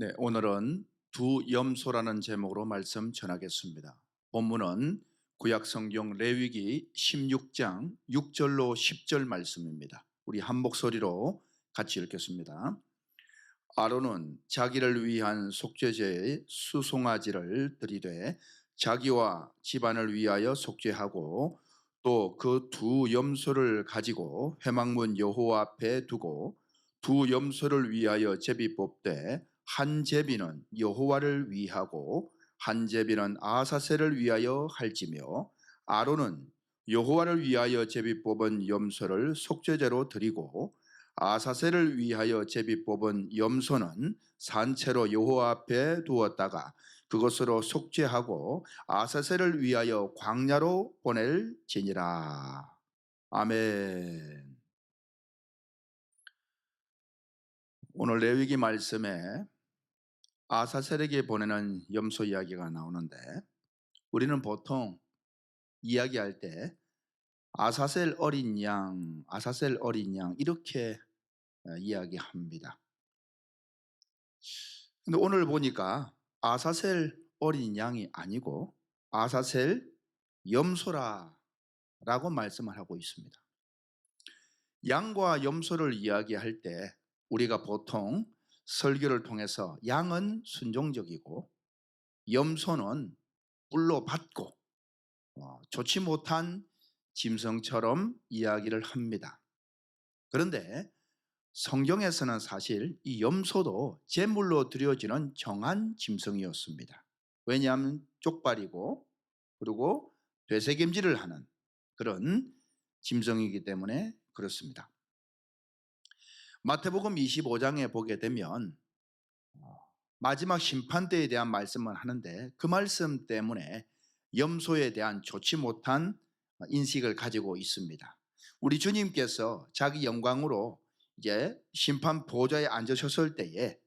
네, 오늘은 두 염소라는 제목으로 말씀 전하겠습니다. 본문은 구약 성경 레위기 16장 6절로 10절 말씀입니다. 우리 한 목소리로 같이 읽겠습니다. 아론은 자기를 위한 속죄제의 수송아지를 드리되 자기와 집안을 위하여 속죄하고 또 그 두 염소를 가지고 회막문 여호와 앞에 두고 두 염소를 위하여 제비 뽑되 한 제비는 여호와를 위하고 한 제비는 아사셀을 위하여 할지며 아론은 여호와를 위하여 제비 뽑은 염소를 속죄제로 드리고 아사셀을 위하여 제비 뽑은 염소는 산채로 여호와 앞에 두었다가 그것으로 속죄하고 아사셀을 위하여 광야로 보낼지니라. 아멘. 오늘 레위기 말씀에 아사셀에게 보내는 염소 이야기가 나오는데 우리는 보통 이야기할 때 아사셀 어린 양, 아사셀 어린 양 이렇게 이야기합니다. 근데 오늘 보니까 아사셀 어린 양이 아니고 아사셀 염소라라고 말씀을 하고 있습니다. 양과 염소를 이야기할 때 우리가 보통 설교를 통해서 양은 순종적이고 염소는 뿔로 받고 좋지 못한 짐승처럼 이야기를 합니다. 그런데 성경에서는 사실 이 염소도 제물로 드려지는 정한 짐승이었습니다. 왜냐하면 쪽발이고 그리고 되새김질을 하는 그런 짐승이기 때문에 그렇습니다. 마태복음 25장에 보게 되면 마지막 심판대에 대한 말씀을 하는데 그 말씀 때문에 염소에 대한 좋지 못한 인식을 가지고 있습니다. 우리 주님께서 자기 영광으로 이제 심판 보좌에 앉으셨을 때에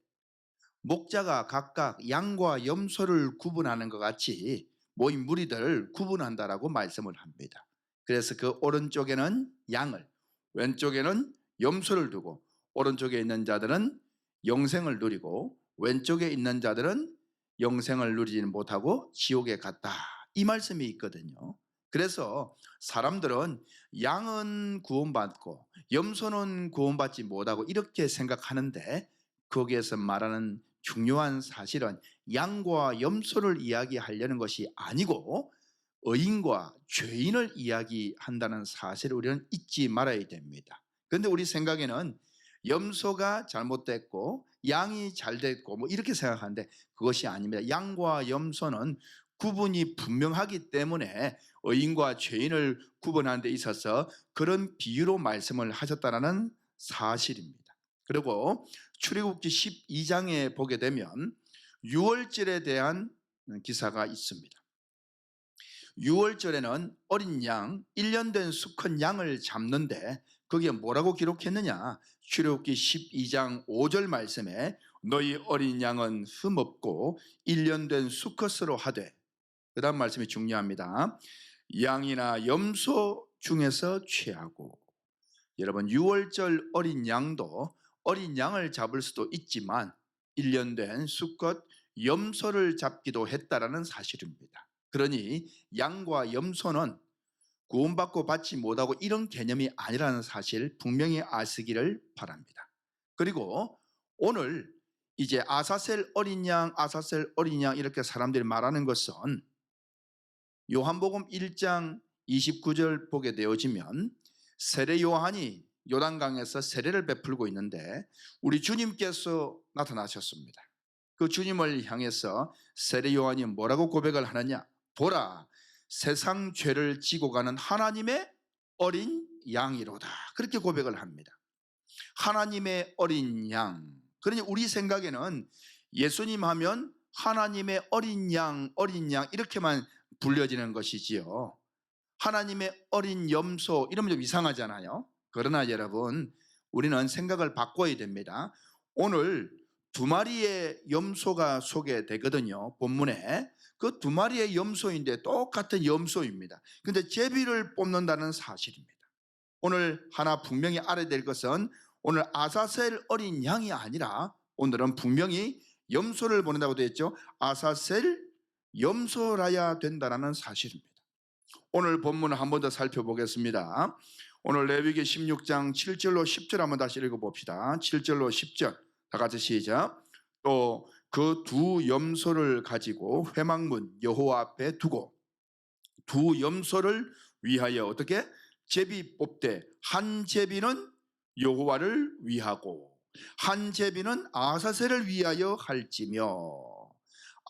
목자가 각각 양과 염소를 구분하는 것 같이 모인 무리들을 구분한다라고 말씀을 합니다. 그래서 그 오른쪽에는 양을, 왼쪽에는 염소를 두고 오른쪽에 있는 자들은 영생을 누리고 왼쪽에 있는 자들은 영생을 누리지는 못하고 지옥에 갔다. 이 말씀이 있거든요. 그래서 사람들은 양은 구원받고 염소는 구원받지 못하고 이렇게 생각하는데 거기에서 말하는 중요한 사실은 양과 염소를 이야기하려는 것이 아니고 의인과 죄인을 이야기한다는 사실을 우리는 잊지 말아야 됩니다. 그런데 우리 생각에는 염소가 잘못됐고 양이 잘됐고 뭐 이렇게 생각하는데 그것이 아닙니다. 양과 염소는 구분이 분명하기 때문에 의인과 죄인을 구분하는 데 있어서 그런 비유로 말씀을 하셨다는 사실입니다. 그리고 출애굽기 12장에 보게 되면 유월절에 대한 기사가 있습니다. 유월절에는 어린 양, 1년 된 수컷 양을 잡는데 거기에 뭐라고 기록했느냐? 출애굽기 12장 5절 말씀에 너희 어린 양은 흠없고 1년 된 수컷으로 하되, 그 다음 말씀이 중요합니다. 양이나 염소 중에서 취하고. 여러분, 유월절 어린 양도 어린 양을 잡을 수도 있지만 1년 된 수컷 염소를 잡기도 했다라는 사실입니다. 그러니 양과 염소는 구원받고 받지 못하고 이런 개념이 아니라는 사실 분명히 아시기를 바랍니다. 그리고 오늘 이제 아사셀 어린 양, 아사셀 어린 양 이렇게 사람들이 말하는 것은 요한복음 1장 29절 보게 되어지면 세례 요한이 요단강에서 세례를 베풀고 있는데 우리 주님께서 나타나셨습니다. 그 주님을 향해서 세례 요한이 뭐라고 고백을 하느냐? 보라, 세상 죄를 지고 가는 하나님의 어린 양이로다. 그렇게 고백을 합니다. 하나님의 어린 양. 그러니 우리 생각에는 예수님 하면 하나님의 어린 양 이렇게만 불려지는 것이지요. 하나님의 어린 염소 이러면 좀 이상하잖아요. 그러나 여러분, 우리는 생각을 바꿔야 됩니다. 오늘 두 마리의 염소가 소개되거든요. 본문에 그 두 마리의 염소인데 똑같은 염소입니다. 그런데 제비를 뽑는다는 사실입니다. 오늘 하나 분명히 알아야 될 것은 오늘 아사셀 어린 양이 아니라 오늘은 분명히 염소를 보낸다고 되어 있죠. 아사셀 염소라야 된다라는 사실입니다. 오늘 본문을 한 번 더 살펴보겠습니다. 오늘 레위기 16장 7절로 10절 한번 다시 읽어봅시다. 7절로 10절 다 같이 시작. 또 그 두 염소를 가지고 회막문 여호와 앞에 두고 두 염소를 위하여 어떻게 제비 뽑되 한 제비는 여호와를 위하고 한 제비는 아사셀을 위하여 할지며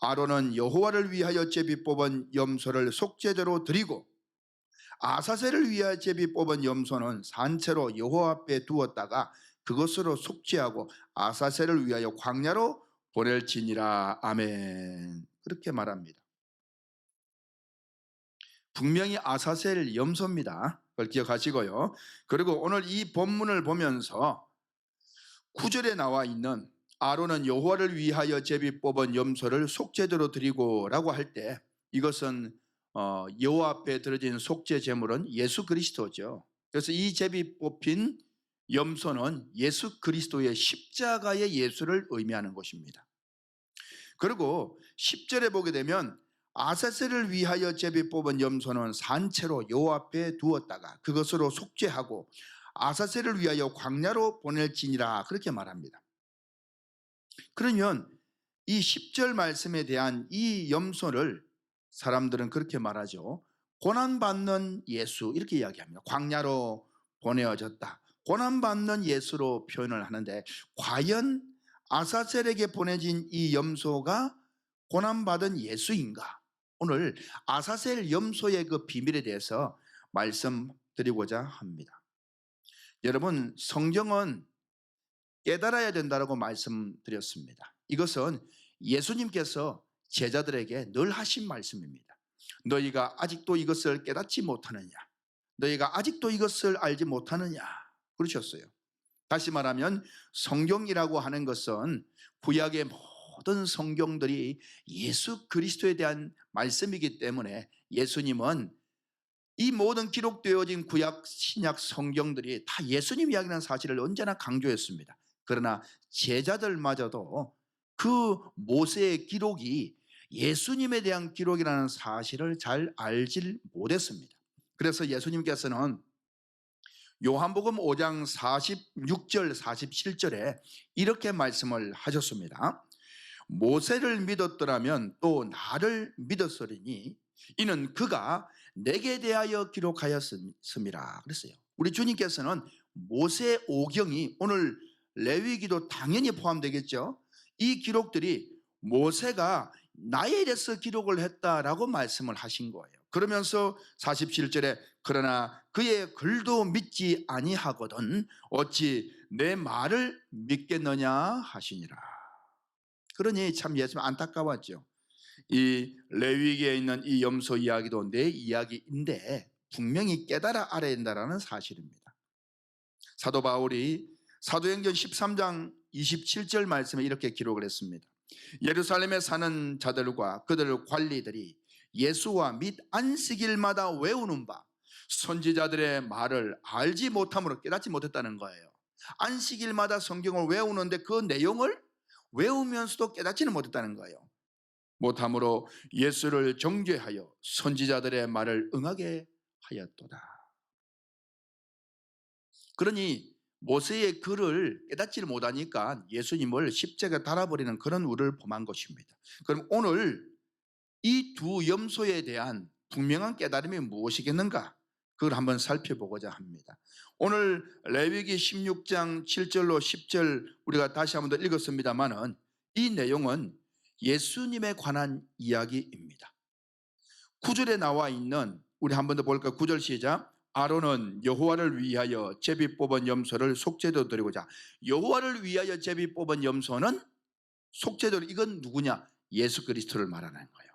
아론은 여호와를 위하여 제비 뽑은 염소를 속죄제로 드리고 아사셀을 위하여 제비 뽑은 염소는 산채로 여호와 앞에 두었다가 그것으로 속죄하고 아사셀을 위하여 광야로 보낼지니라. 아멘. 그렇게 말합니다. 분명히 아사셀 염소입니다. 그걸 기억하시고요. 그리고 오늘 이 본문을 보면서 9절에 나와 있는 아론은 여호와를 위하여 제비 뽑은 염소를 속죄제로 드리고라고 할 때 이것은 여호와 앞에 드려진 속죄 제물은 예수 그리스도죠. 그래서 이 제비 뽑힌 염소는 예수 그리스도의 십자가의 예수를 의미하는 것입니다. 그리고 10절에 보게 되면 아사셀을 위하여 제비 뽑은 염소는 산채로 여호와 앞에 두었다가 그것으로 속죄하고 아사셀을 위하여 광야로 보낼지니라 그렇게 말합니다. 그러면 이 10절 말씀에 대한 이 염소를 사람들은 그렇게 말하죠. 고난받는 예수 이렇게 이야기합니다. 광야로 보내어졌다. 고난받는 예수로 표현을 하는데 과연 아사셀에게 보내진 이 염소가 고난받은 예수인가? 오늘 아사셀 염소의 그 비밀에 대해서 말씀드리고자 합니다. 여러분, 성경은 깨달아야 된다고 말씀드렸습니다. 이것은 예수님께서 제자들에게 늘 하신 말씀입니다. 너희가 아직도 이것을 깨닫지 못하느냐? 너희가 아직도 이것을 알지 못하느냐? 그러셨어요. 다시 말하면 성경이라고 하는 것은 구약의 모든 성경들이 예수 그리스도에 대한 말씀이기 때문에 예수님은 이 모든 기록되어진 구약 신약 성경들이 다 예수님 이야기하는 사실을 언제나 강조했습니다. 그러나 제자들마저도 그 모세의 기록이 예수님에 대한 기록이라는 사실을 잘 알지 못했습니다. 그래서 예수님께서는 요한복음 5장 46절 47절에 이렇게 말씀을 하셨습니다. 모세를 믿었더라면 또 나를 믿었으리니 이는 그가 내게 대하여 기록하였음이라 그랬어요. 우리 주님께서는 모세 오경이 오늘 레위기도 당연히 포함되겠죠. 이 기록들이 모세가 나에 대해서 기록을 했다라고 말씀을 하신 거예요. 그러면서 47절에 그러나 그의 글도 믿지 아니하거든 어찌 내 말을 믿겠느냐 하시니라. 그러니 참 예수님 안타까웠죠. 이 레위기에 있는 이 염소 이야기도 내 이야기인데 분명히 깨달아 알아야 된다는 사실입니다. 사도 바울이 사도행전 13장 27절 말씀에 이렇게 기록을 했습니다. 예루살렘에 사는 자들과 그들 관리들이 예수와 및 안식일마다 외우는 바 선지자들의 말을 알지 못함으로 깨닫지 못했다는 거예요. 안식일마다 성경을 외우는데 그 내용을 외우면서도 깨닫지는 못했다는 거예요. 못함으로 예수를 정죄하여 선지자들의 말을 응하게 하였도다. 그러니 모세의 글을 깨닫지를 못하니까 예수님을 십자가에 달아버리는 그런 우를 범한 것입니다. 그럼 오늘 이 두 염소에 대한 분명한 깨달음이 무엇이겠는가? 그걸 한번 살펴보고자 합니다. 오늘 레위기 16장 7절로 10절 우리가 다시 한번 더 읽었습니다만은 이 내용은 예수님에 관한 이야기입니다. 9절에 나와 있는 우리 한 번 더 볼까요? 9절 시작. 아론은 여호와를 위하여 제비 뽑은 염소를 속죄제로 드리고자. 여호와를 위하여 제비 뽑은 염소는 속죄제로, 이건 누구냐? 예수 그리스도를 말하는 거예요.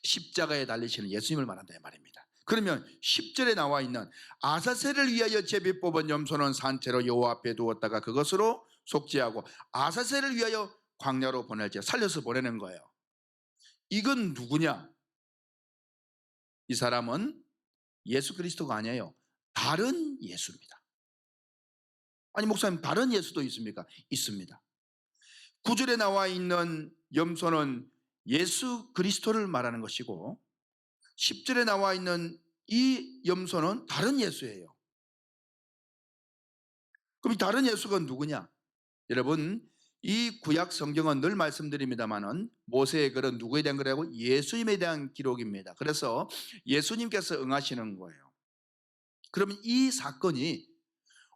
십자가에 달리시는 예수님을 말한다 이 말입니다. 그러면 10절에 나와 있는 아사셀을 위하여 제비 뽑은 염소는 산채로 여호와 앞에 두었다가 그것으로 속죄하고 아사셀을 위하여 광야로 보낼지, 살려서 보내는 거예요. 이건 누구냐? 이 사람은 예수 그리스도가 아니에요. 다른 예수입니다. 아니 목사님, 다른 예수도 있습니까? 있습니다. 9절에 나와 있는 염소는 예수 그리스도를 말하는 것이고 10절에 나와 있는 이 염소는 다른 예수예요. 그럼 이 다른 예수가 누구냐? 여러분, 이 구약 성경은 늘 말씀드립니다만은 모세의 글은 누구에 대한 거라고? 예수님에 대한 기록입니다. 그래서 예수님께서 응하시는 거예요. 그러면 이 사건이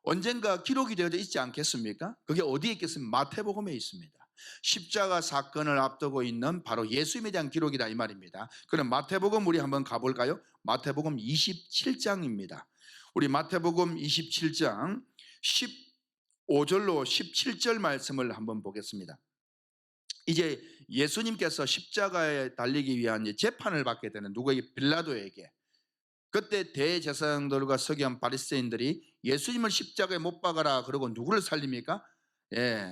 언젠가 기록이 되어져 있지 않겠습니까? 그게 어디에 있겠습니까? 마태복음에 있습니다. 십자가 사건을 앞두고 있는 바로 예수님에 대한 기록이다 이 말입니다. 그럼 마태복음 우리 한번 가볼까요? 마태복음 27장입니다. 우리 마태복음 27장 15절로 17절 말씀을 한번 보겠습니다. 이제 예수님께서 십자가에 달리기 위한 재판을 받게 되는 누구에게? 빌라도에게. 그때 대제사장들과 서기관 바리새인들이 예수님을 십자가에 못 박아라 그러고 누구를 살립니까? 예,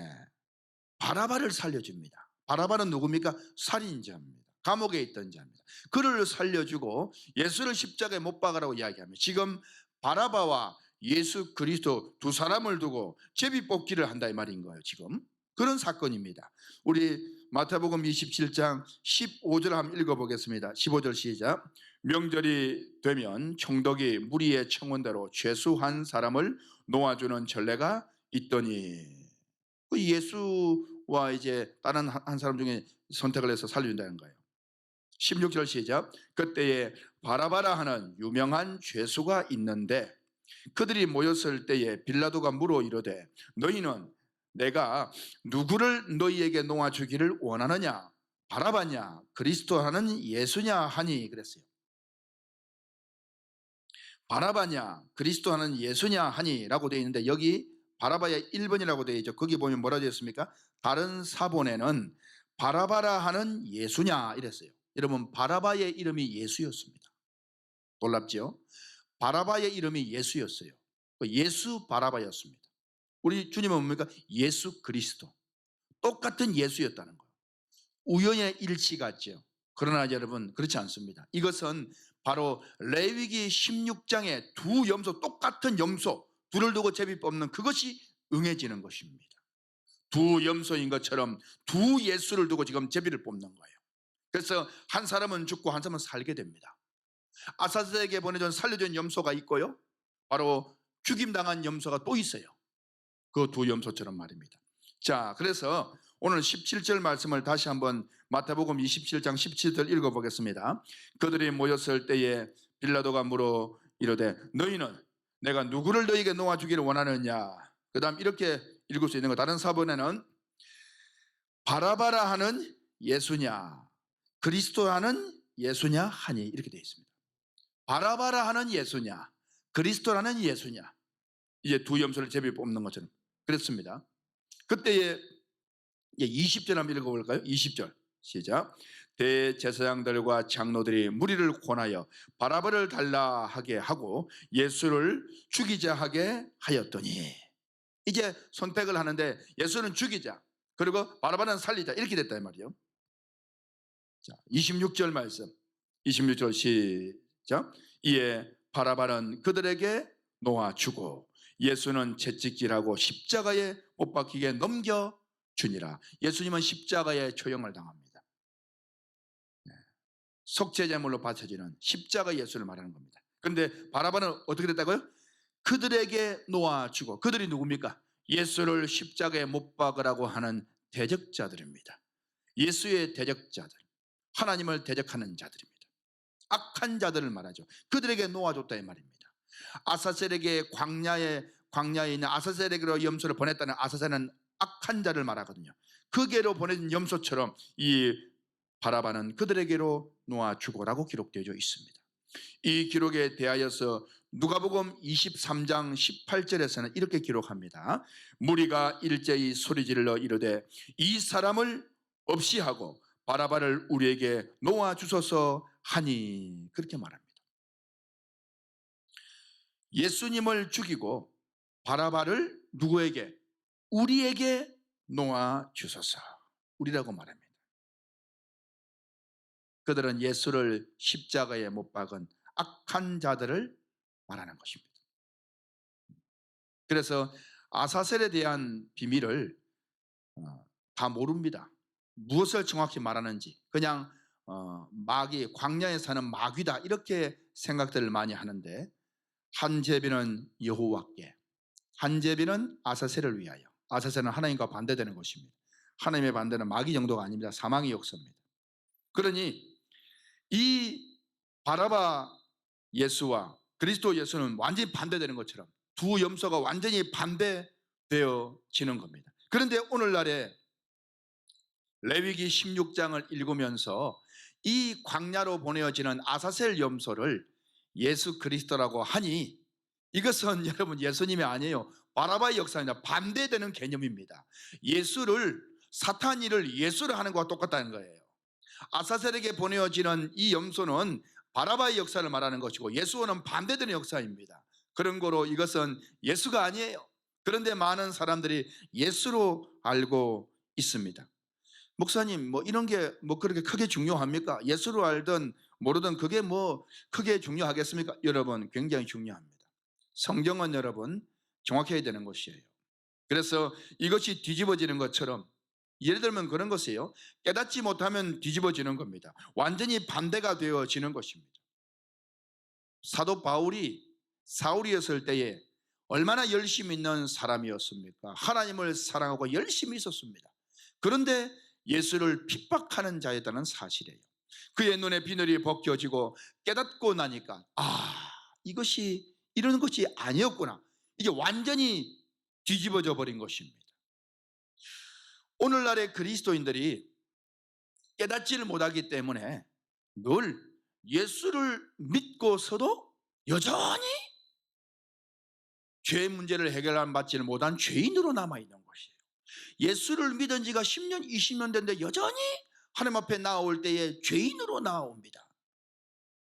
바라바를 살려줍니다. 바라바는 누굽니까? 살인자입니다. 감옥에 있던 자입니다. 그를 살려주고 예수를 십자가에 못 박으라고 이야기합니다. 지금 바라바와 예수 그리스도 두 사람을 두고 제비 뽑기를 한다 이 말인 거예요. 지금 그런 사건입니다. 우리 마태복음 27장 15절 한번 읽어보겠습니다. 15절 시작. 명절이 되면 총독이 무리의 청원대로 죄수한 사람을 놓아주는 전례가 있더니 그 예수와 이제 다른 한 사람 중에 선택을 해서 살려준다는 거예요. 16절 시작. 그때에 바라바라 하는 유명한 죄수가 있는데 그들이 모였을 때에 빌라도가 물어 이르되 너희는 내가 누구를 너희에게 놓아주기를 원하느냐? 바라바냐? 그리스도 하는 예수냐? 하니 그랬어요. 바라바냐? 그리스도 하는 예수냐? 하니라고 되어 있는데 여기 바라바의 1번이라고 되어 있죠. 거기 보면 뭐라 되어 있습니까? 다른 사본에는 바라바라 하는 예수냐 이랬어요. 여러분 바라바의 이름이 예수였습니다. 놀랍죠? 바라바의 이름이 예수였어요. 예수 바라바였습니다. 우리 주님은 뭡니까? 예수 그리스도. 똑같은 예수였다는 거예요. 우연의 일치 같죠. 그러나 여러분 그렇지 않습니다. 이것은 바로 레위기 16장의 두 염소, 똑같은 염소 둘을 두고 제비 뽑는 그것이 응해지는 것입니다. 두 염소인 것처럼 두 예수를 두고 지금 제비를 뽑는 거예요. 그래서 한 사람은 죽고 한 사람은 살게 됩니다. 아사스에게 보내준 살려준 염소가 있고요, 바로 죽임당한 염소가 또 있어요. 그 두 염소처럼 말입니다. 자, 그래서 오늘 17절 말씀을 다시 한번 마태복음 27장 17절 읽어보겠습니다. 그들이 모였을 때에 빌라도가 물어 이르되 너희는 내가 누구를 너희에게 놓아주기를 원하느냐? 그 다음 이렇게 읽을 수 있는 거, 다른 사본에는 바라바라 하는 예수냐 그리스도 하는 예수냐 하니 이렇게 되어 있습니다. 바라바라 하는 예수냐 그리스도라는 예수냐, 이제 두 염소를 제비 뽑는 것처럼 그랬습니다. 그때에 20절 한번 읽어볼까요? 20절 시작. 대제사장들과 장로들이 무리를 권하여 바라바를 달라 하게 하고 예수를 죽이자 하게 하였더니, 이제 선택을 하는데 예수는 죽이자 그리고 바라바는 살리자 이렇게 됐다 이 말이에요. 자, 26절 말씀 26절 시작. 이에 바라바는 그들에게 놓아주고 예수는 채찍질하고 십자가에 못 박히게 넘겨주니라. 예수님은 십자가에 초형을 당합니다. 속죄제물로 바쳐지는 십자가 예수를 말하는 겁니다. 그런데 바라바는 어떻게 됐다고요? 그들에게 놓아주고, 그들이 누굽니까? 예수를 십자가에 못 박으라고 하는 대적자들입니다. 예수의 대적자들, 하나님을 대적하는 자들입니다. 악한 자들을 말하죠. 그들에게 놓아줬다 이 말입니다. 아사셀에게 광야에 있는 아사셀에게로 염소를 보냈다는, 아사셀은 악한 자를 말하거든요. 그게로 보내진 염소처럼 이 바라바는 그들에게로 놓아주고라고 기록되어 있습니다. 이 기록에 대하여서 누가복음 23장 18절에서는 이렇게 기록합니다. 무리가 일제히 소리질러 이르되 이 사람을 없이 하고 바라바를 우리에게 놓아주소서 하니, 그렇게 말합니다. 예수님을 죽이고 바라바를 누구에게? 우리에게 놓아주소서. 우리라고 말합니다. 그들은 예수를 십자가에 못 박은 악한 자들을 말하는 것입니다. 그래서 아사셀에 대한 비밀을 다 모릅니다. 무엇을 정확히 말하는지. 그냥 마귀, 광야에 사는 마귀다 이렇게 생각들을 많이 하는데, 한 제비는 여호와께, 한 제비는 아사셀을 위하여. 아사셀은 하나님과 반대되는 것입니다. 하나님의 반대는 마귀 정도가 아닙니다. 사망의 역사입니다. 그러니 이 바라바 예수와 그리스도 예수는 완전히 반대되는 것처럼 두 염소가 완전히 반대되어지는 겁니다. 그런데 오늘날에 레위기 16장을 읽으면서 이 광야로 보내어지는 아사셀 염소를 예수 그리스도라고 하니, 이것은 여러분 예수님이 아니에요. 바라바의 역사입니다. 반대되는 개념입니다. 예수를, 사탄이를 예수를 하는 것과 똑같다는 거예요. 아사셀에게 보내어지는 이 염소는 바라바의 역사를 말하는 것이고, 예수와는 반대되는 역사입니다. 그런 거로 이것은 예수가 아니에요. 그런데 많은 사람들이 예수로 알고 있습니다. 목사님, 이런 게 그렇게 크게 중요합니까? 예수로 알든 모르든 그게 크게 중요하겠습니까? 여러분, 굉장히 중요합니다. 성경은 여러분 정확해야 되는 것이에요. 그래서 이것이 뒤집어지는 것처럼, 예를 들면 그런 것이에요. 깨닫지 못하면 뒤집어지는 겁니다. 완전히 반대가 되어지는 것입니다. 사도 바울이 사울이었을 때에 얼마나 열심히 있는 사람이었습니까? 하나님을 사랑하고 열심히 있었습니다. 그런데 예수를 핍박하는 자였다는 사실이에요. 그의 눈에 비늘이 벗겨지고 깨닫고 나니까, 이것이 이런 것이 아니었구나. 이게 완전히 뒤집어져 버린 것입니다. 오늘날의 그리스도인들이 깨닫지를 못하기 때문에 늘 예수를 믿고서도 여전히 죄의 문제를 해결받지를 못한 죄인으로 남아있는 것이에요. 예수를 믿은 지가 10년, 20년 됐는데 여전히 하나님 앞에 나올 때에 죄인으로 나옵니다.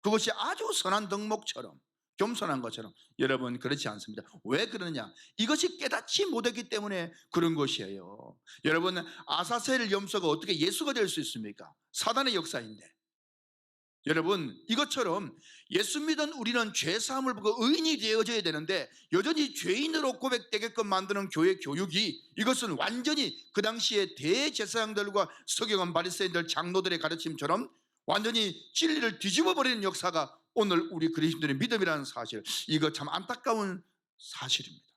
그것이 아주 선한 덕목처럼, 겸손한 것처럼. 여러분, 그렇지 않습니다. 왜 그러느냐? 이것이 깨닫지 못했기 때문에 그런 것이에요. 여러분, 아사셀 염소가 어떻게 예수가 될 수 있습니까? 사단의 역사인데. 여러분, 이것처럼 예수 믿은 우리는 죄사함을 보고 의인이 되어져야 되는데, 여전히 죄인으로 고백되게끔 만드는 교회 교육이, 이것은 완전히 그 당시에 대제사장들과 서기관, 바리새인들, 장로들의 가르침처럼 완전히 진리를 뒤집어 버리는 역사가 오늘 우리 그리스도인의 믿음이라는 사실, 이거 참 안타까운 사실입니다.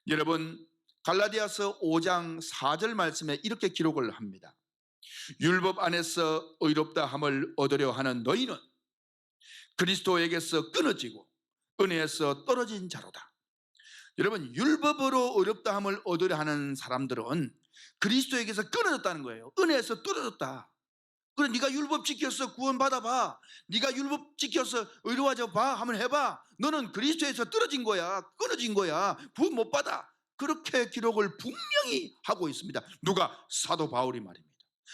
여러분, 갈라디아서 5장 4절 말씀에 이렇게 기록을 합니다. 율법 안에서 의롭다 함을 얻으려 하는 너희는 그리스도에게서 끊어지고 은혜에서 떨어진 자로다. 여러분, 율법으로 의롭다 함을 얻으려 하는 사람들은 그리스도에게서 끊어졌다는 거예요. 은혜에서 떨어졌다. 그래, 네가 율법 지켜서 구원받아봐, 네가 율법 지켜서 의로워져 봐, 한번 해봐. 너는 그리스도에서 떨어진 거야, 끊어진 거야, 구원 못 받아. 그렇게 기록을 분명히 하고 있습니다. 누가? 사도 바울이 말입니다.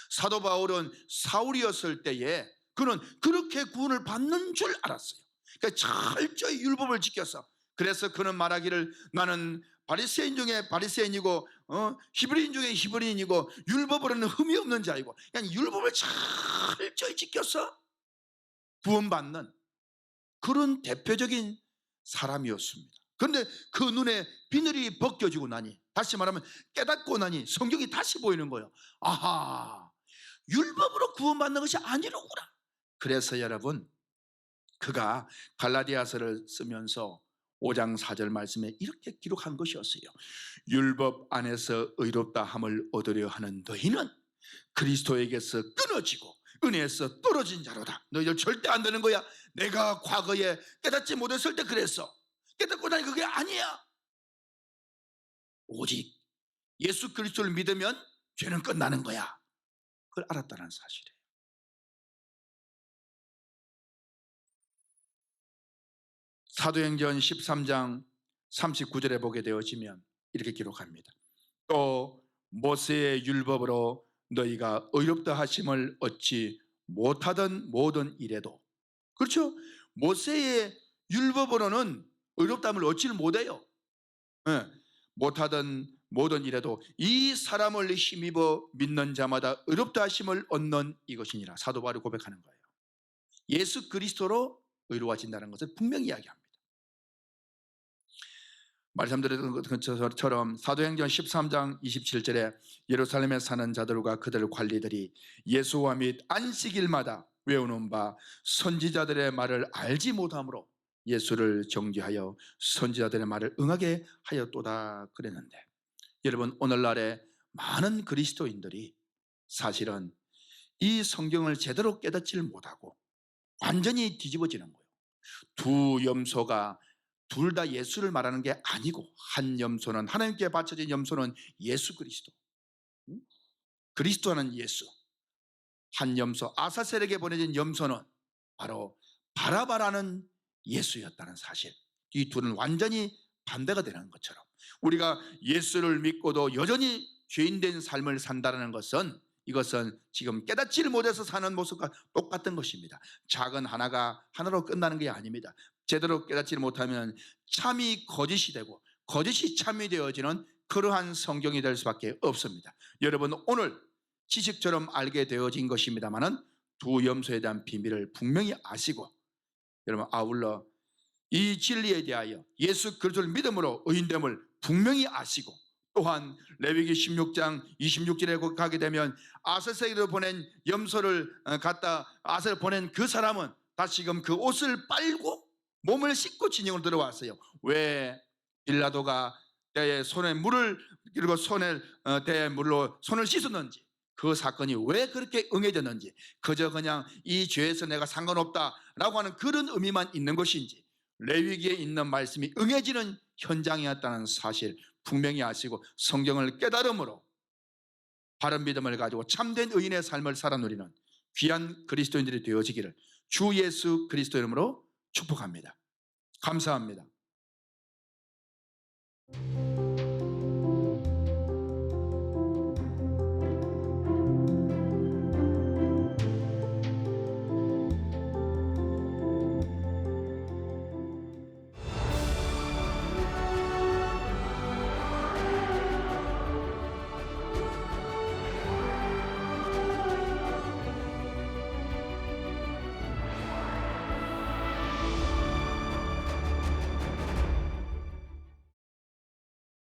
사도 바울은 사울이었을 때에 그는 그렇게 구원을 받는 줄 알았어요. 그러니까 철저히 율법을 지켰어. 그래서 그는 말하기를, 나는 바리새인 중에 바리새인이고 히브리인 중에 히브리인이고 율법으로는 흠이 없는 자이고, 그냥 율법을 철저히 지켜서 구원받는 그런 대표적인 사람이었습니다. 그런데 그 눈에 비늘이 벗겨지고 나니, 다시 말하면 깨닫고 나니 성경이 다시 보이는 거예요. 아하, 율법으로 구원받는 것이 아니로구나. 그래서 여러분, 그가 갈라디아서를 쓰면서 5장 4절 말씀에 이렇게 기록한 것이었어요. 율법 안에서 의롭다 함을 얻으려 하는 너희는 그리스도에게서 끊어지고 은혜에서 떨어진 자로다. 너희들 절대 안 되는 거야. 내가 과거에 깨닫지 못했을 때 그랬어. 깨닫고 나니 그게 아니야. 오직 예수 그리스도를 믿으면 죄는 끝나는 거야. 그걸 알았다는 사실이에요. 사도행전 13장 39절에 보게 되어지면 이렇게 기록합니다. 또 모세의 율법으로 너희가 의롭다 하심을 얻지 못하던 모든 일에도, 그렇죠? 모세의 율법으로는 의롭다함을 얻지를 못해요. 못하던 모든 일에도 이 사람을 힘입어 믿는 자마다 의롭다 하심을 얻는 이것이니라. 사도 바울이 고백하는 거예요. 예수 그리스도로 의로워진다는 것을 분명히 이야기합니다. 말씀드렸던 것처럼 사도행전 13장 27절에 예루살렘에 사는 자들과 그들 관리들이 예수와 및 안식일마다 외우는 바 선지자들의 말을 알지 못함으로 예수를 정죄하여 선지자들의 말을 응하게 하였도다 그랬는데, 여러분, 오늘날에 많은 그리스도인들이 사실은 이 성경을 제대로 깨닫지를 못하고 완전히 뒤집어지는 거예요. 두 염소가 둘 다 예수를 말하는 게 아니고, 한 염소는, 하나님께 바쳐진 염소는 예수 그리스도, 그리스도는 예수, 한 염소, 아사셀에게 보내진 염소는 바로 바라바라는 예수였다는 사실, 이 둘은 완전히 반대가 되는 것처럼 우리가 예수를 믿고도 여전히 죄인된 삶을 산다는 것은, 이것은 지금 깨닫지를 못해서 사는 모습과 똑같은 것입니다. 작은 하나가 하나로 끝나는 게 아닙니다. 제대로 깨닫지를 못하면 참이 거짓이 되고 거짓이 참이 되어지는 그러한 성경이 될 수밖에 없습니다. 여러분, 오늘 지식처럼 알게 되어진 것입니다만은 두 염소에 대한 비밀을 분명히 아시고, 여러분, 아울러 이 진리에 대하여 예수 그리스도를 믿음으로 의인됨을 분명히 아시고, 또한 레위기 16장 26절에 가게 되면 아사셀에게 보낸 염소를 갖다 아사를 보낸 그 사람은 다시금 그 옷을 빨고 몸을 씻고 진영으로 들어왔어요. 왜? 빌라도가 때에 손에 물을, 그리고 때에 물로 손을 씻었는지, 그 사건이 왜 그렇게 응해졌는지, 그저 그냥 이 죄에서 내가 상관없다라고 하는 그런 의미만 있는 것인지, 레위기에 있는 말씀이 응해지는 현장이었다는 사실 분명히 아시고, 성경을 깨달음으로 바른 믿음을 가지고 참된 의인의 삶을 살아 누리는 귀한 그리스도인들이 되어지기를 주 예수 그리스도 이름으로 축복합니다. 감사합니다.